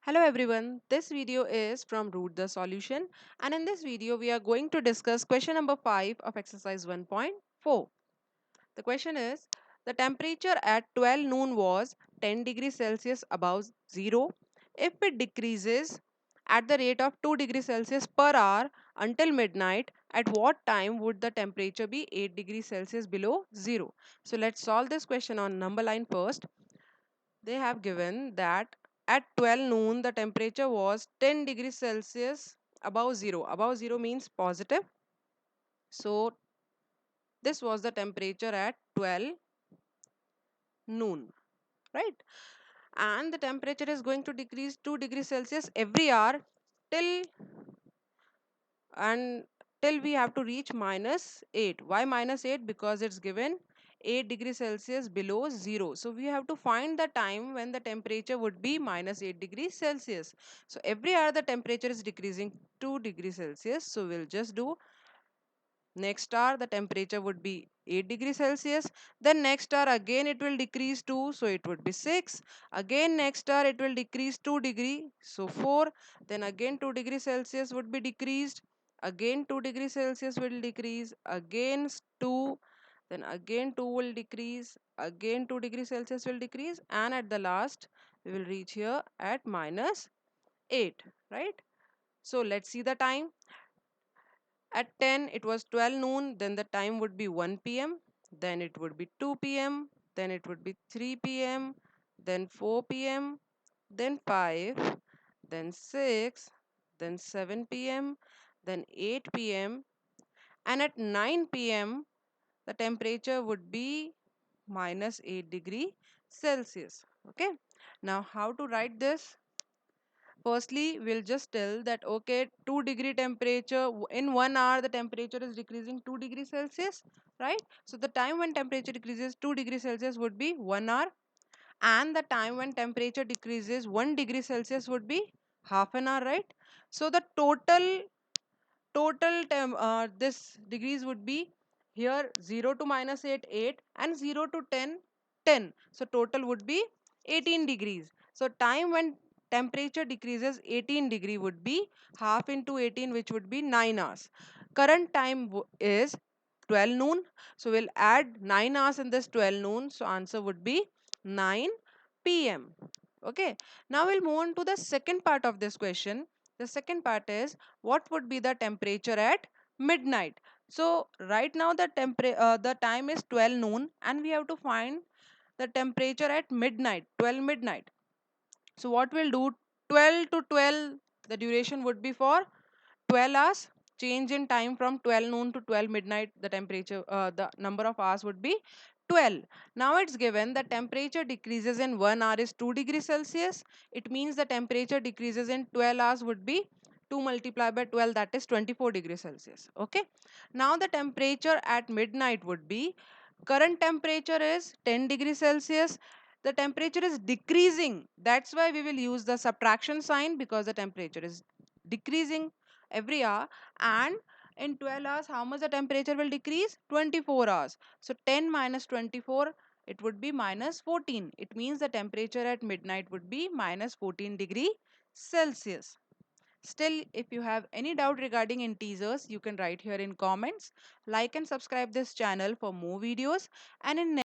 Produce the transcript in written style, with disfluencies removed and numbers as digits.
Hello everyone, this video is from Root the Solution, and in this video we are going to discuss question number 5 of exercise 1.4. The question is, the temperature at 12 noon was 10 degrees Celsius above 0. If it decreases at the rate of 2 degrees Celsius per hour until midnight, at what time would the temperature be 8 degrees Celsius below 0? So let's solve this question on number line first. They have given that at 12 noon the temperature was 10 degrees Celsius above 0. Above 0 means positive. So this was the temperature at 12 noon, right? And the temperature is going to decrease 2 degrees Celsius every hour till and till we have to reach minus 8. Why minus 8? Because it's given 8 degrees Celsius below 0. So we have to find the time when the temperature would be minus 8 degrees Celsius. So every hour the temperature is decreasing 2 degrees Celsius. So we'll just do next hour the temperature would be 8 degrees Celsius. Then next hour again it will decrease 2, so it would be 6. Again next hour it will decrease 2 degree, so 4. Then again 2 degrees Celsius would be decreased. Again 2 degrees Celsius will decrease. Again 2. Then again 2 will decrease. Again 2 degrees Celsius will decrease. And at the last we will reach here at minus 8, right? So let's see the time. At 10, it was 12 noon, then the time would be 1 p.m., then it would be 2 p.m., then it would be 3 p.m., then 4 p.m., then 5, then 6, then 7 p.m., then 8 p.m., and at 9 p.m., the temperature would be minus 8 degree Celsius. Okay, now how to write this? Firstly, we'll just tell that okay, 2 degree temperature in 1 hour the temperature is decreasing 2 degrees Celsius, right? So the time when temperature decreases 2 degrees Celsius would be 1 hour, and the time when temperature decreases 1 degree Celsius would be half an hour, right? So the this degrees would be here 0 to minus 8 8 and 0 to 10 10. So total would be 18 degrees. So time when temperature decreases 18 degree would be half into 18, which would be 9 hours. Current time is 12 noon, so we'll add 9 hours in this 12 noon, so answer would be 9 p.m. Okay, now we'll move on to the second part of this question. The second part is, what would be the temperature at midnight? So right now the time is 12 noon and we have to find the temperature at midnight, 12 midnight. So what we'll do, 12 to 12, the duration would be for 12 hours. Change in time from 12 noon to 12 midnight, the temperature, the number of hours would be 12. Now it's given the temperature decreases in 1 hour is 2 degrees Celsius. It means the temperature decreases in 12 hours would be 2 multiplied by 12, that is 24 degrees Celsius. Okay. Now the temperature at midnight would be, current temperature is 10 degrees Celsius. The temperature is decreasing. That's why we will use the subtraction sign, because the temperature is decreasing every hour. And in 12 hours, how much the temperature will decrease? 24 hours. So 10 minus 24, it would be minus 14. It means the temperature at midnight would be minus 14 degree Celsius. Still, if you have any doubt regarding integers, you can write here in comments. Like and subscribe this channel for more videos. And in